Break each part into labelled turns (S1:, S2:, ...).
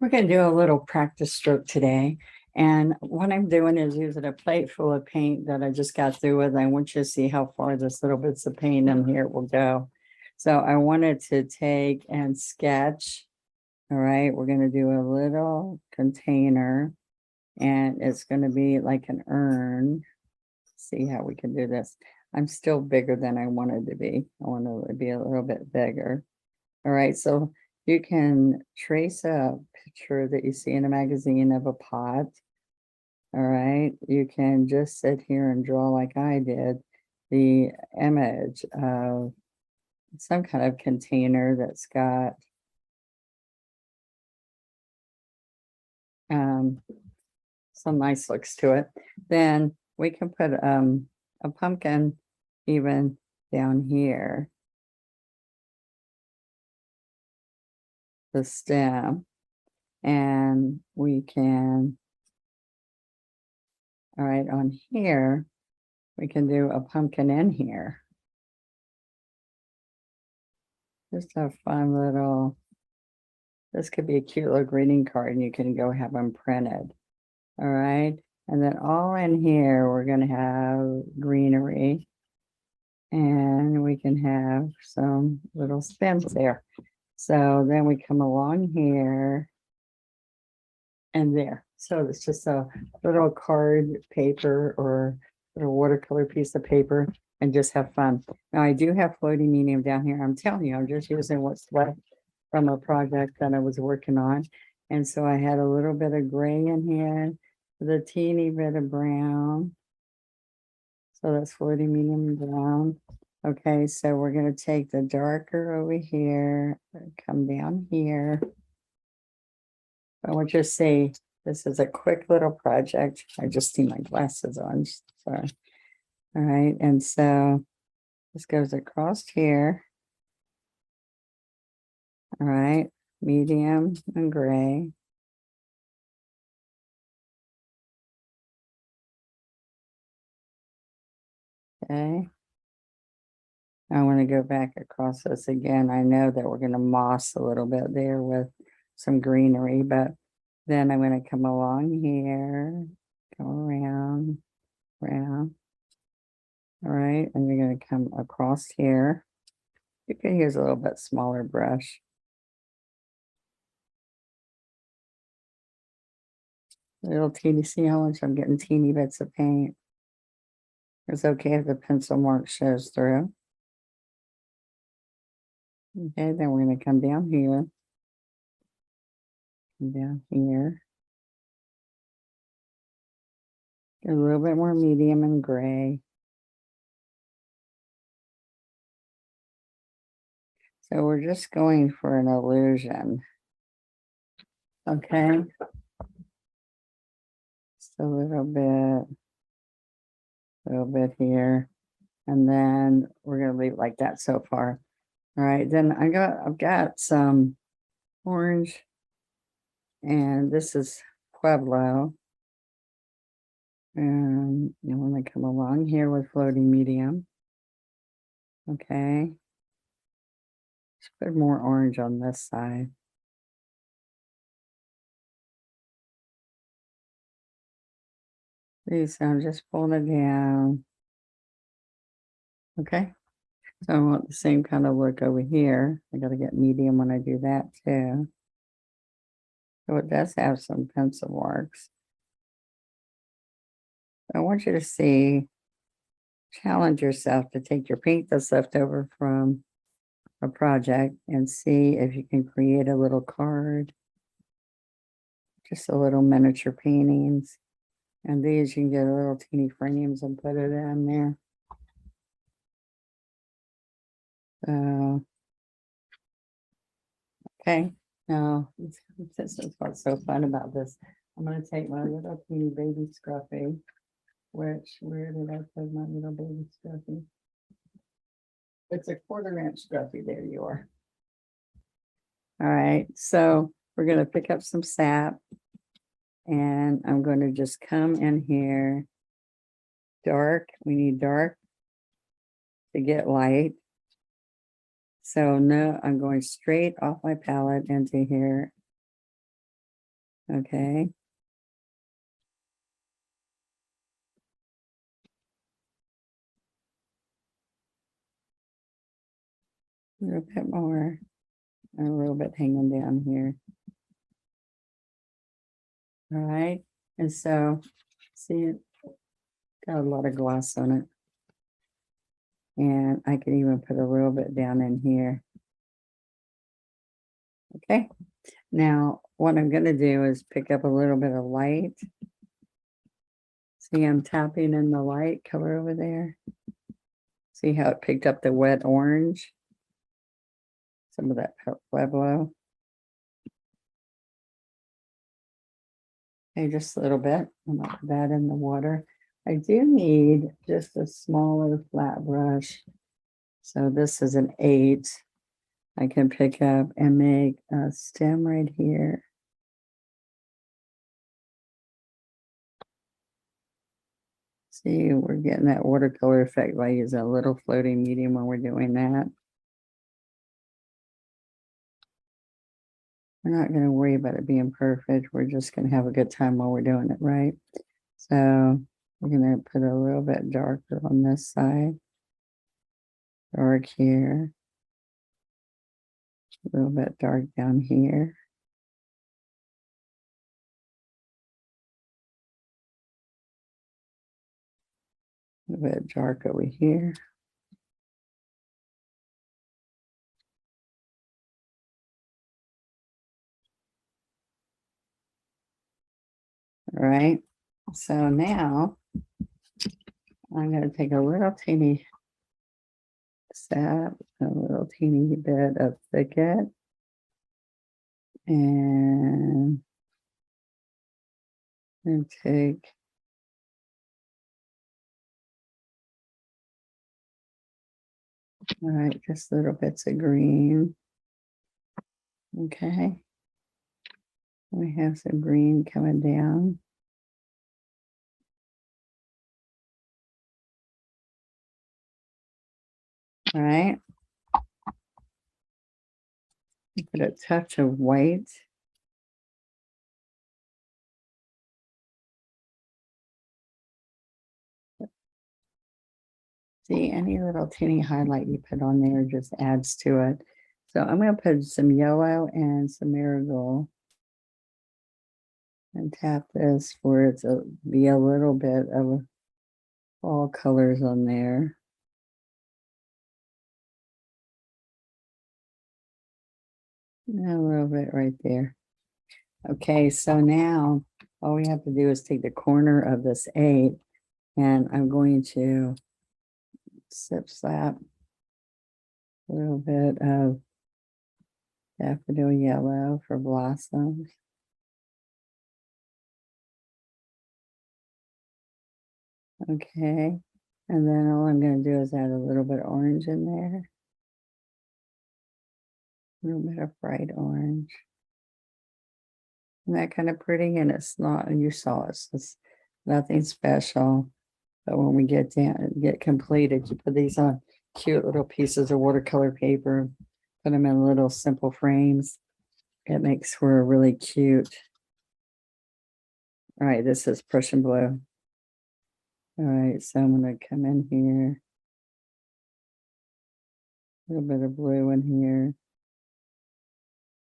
S1: We're going to do a little practice stroke today. And what I'm doing is using a plate full of paint that I just got through with. I want you to see how far this little bits of paint in here will go. So I wanted to take and sketch. All right, we're going to do a little container and it's going to be like an urn. See how we can do this. I'm still bigger than I wanted to be. I want to be a little bit bigger. All right, so you can trace a picture that you see in a magazine of a pot. All right, you can just sit here and draw like I did, the image of some kind of container that's got some nice looks to it. Then we can put a pumpkin even down here, the stem, and we can, all right, on here, we can do a pumpkin in here. Just a fun little, this could be a cute little greeting card and you can go have them printed. All right. And then all in here, we're going to have greenery and we can have some little stems there. So then we come along here and there. So it's just a little card paper or a watercolor piece of paper and just have fun. Now I do have floating medium down here. I'm telling you, I'm just using what's left from a project that I was working on. And so I had a little bit of gray in here with a teeny bit of brown. So that's floating medium brown. Okay, so we're going to take the darker over here, come down here. I want you to see, this is a quick little project. I just need my glasses on. Sorry. All right, and so this goes across here. All right, medium and gray. Okay. I want to go back across this again. I know that we're going to moss a little bit there with some greenery, but then I'm going to come along here, go around. All right, and you're going to come across here. You can use a little bit smaller brush. Little teeny, see how much I'm getting teeny bits of paint. It's okay if the pencil mark shows through. Okay, then we're going to come down here. Down here. Get a little bit more medium and gray. So we're just going for an illusion. Okay. Just a little bit here. And then we're going to leave it like that so far. All right, then I've got some orange, and this is Pueblo. And you want to come along here with floating medium. Okay. Let's put more orange on this side. So I'm just pulling it down. Okay. So I want the same kind of look over here. I got to get medium when I do that too. So it does have some pencil marks. I want you to see, challenge yourself to take your paint that's left over from a project and see if you can create a little card. Just a little miniature paintings. And these you can get little teeny frames and put it in there. Okay, now this is what's so fun about this. I'm going to take my little teeny baby Scruffy, where did I put my little baby Scruffy? It's a 1/4 inch Scruffy, there you are. All right, so we're going to pick up some sap and I'm going to just come in here. Dark, we need dark to get light. So no, I'm going straight off my palette into here Okay. A little bit more, and a little bit hanging down here. All right. And so, see it got a lot of gloss on it. And I can even put a little bit down in here. Okay. Now, what I'm going to do is pick up a little bit of light. See, I'm tapping in the light color over there. See how it picked up the wet orange? Some of that Pueblo. Okay, just a little bit. I'm gonna put that in the water. I do need just a smaller flat brush. So this is an 8. I can pick up and make a stem right here. See, we're getting that watercolor effect by using a little floating medium when we're doing that. We're not going to worry about it being perfect. We're just going to have a good time while we're doing it, right? So we're going to put a little bit darker on this side, dark here, a little bit dark down here. A little bit dark over here. All right. So now I'm going to take a little teeny sap, a little teeny bit of thicket, and take all right, just little bits of green. Okay. We have some green coming down. All right. Put a touch of white. See, any little teeny highlight you put on there just adds to it. So I'm going to put some yellow and some marigold and tap this for it to be a little bit of all colors on there. And a little bit right there. Okay, so now all we have to do is take the corner of this 8 and I'm going to slap a little bit of daffodil yellow for blossoms. Okay, and then all I'm going to do is add a little bit of orange in there. A little bit of bright orange. Isn't that kind of pretty? And it's not, and you saw it's nothing special. But when we get completed, you put these on cute little pieces of watercolor paper, put them in little simple frames. It makes for a really cute. All right, this is Prussian blue. All right, so I'm going to come in here. A little bit of blue in here,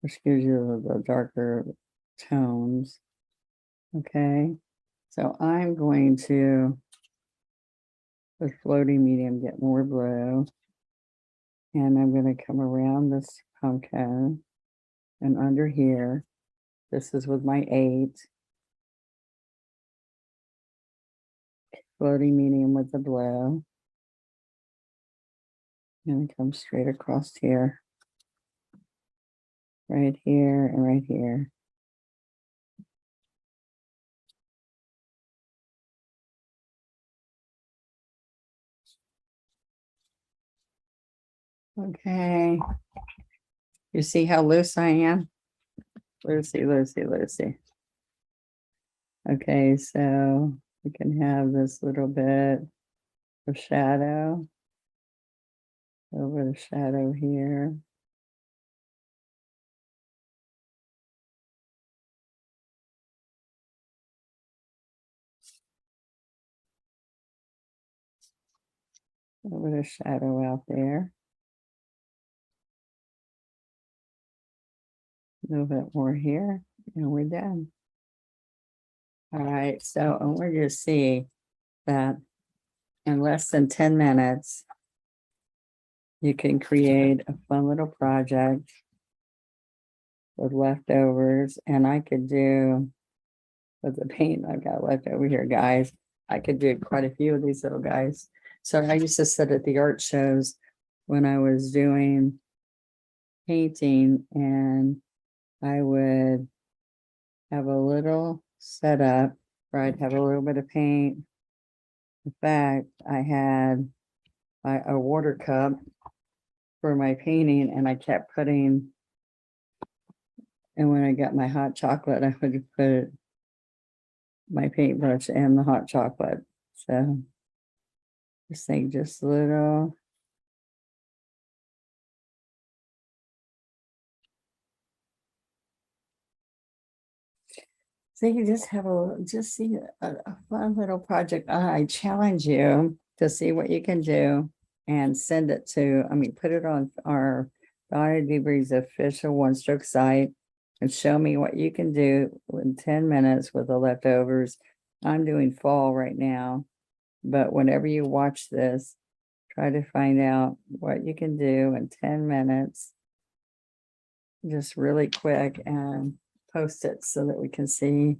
S1: which gives you the darker tones. Okay, so I'm going to, with floating medium, get more blue. And I'm going to come around this pumpkin and under here. This is with my 8. Floating medium with the blue. And come straight across here. Right here and right here. Okay. You see how loose I am? Loosey, loosey, loosey. Okay, so we can have this little bit of shadow over the shadow here. A little bit of shadow out there. A little bit more here, and we're done. All right, so I want you to see that in less than 10 minutes, you can create a fun little project with leftovers. And I could do, with the paint I've got left over here, guys, I could do quite a few of these little guys. So I used to sit at the art shows when I was doing painting, and I would have a little setup where I'd have a little bit of paint. In fact, I had a water cup for my painting, and I kept putting, and when I got my hot chocolate, I would put my paintbrush and the hot chocolate. So just think just little. So you just have just see a fun little project. I challenge you to see what you can do and send it to, put it on our Donna Dewberry's official One Stroke site and show me what you can do in 10 minutes with the leftovers. I'm doing fall right now, but whenever you watch this, try to find out what you can do in 10 minutes, just really quick, and post it so that we can see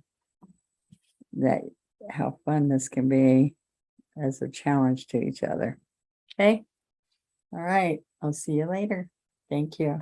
S1: that how fun this can be as a challenge to each other. Okay. All right. I'll see you later. Thank you.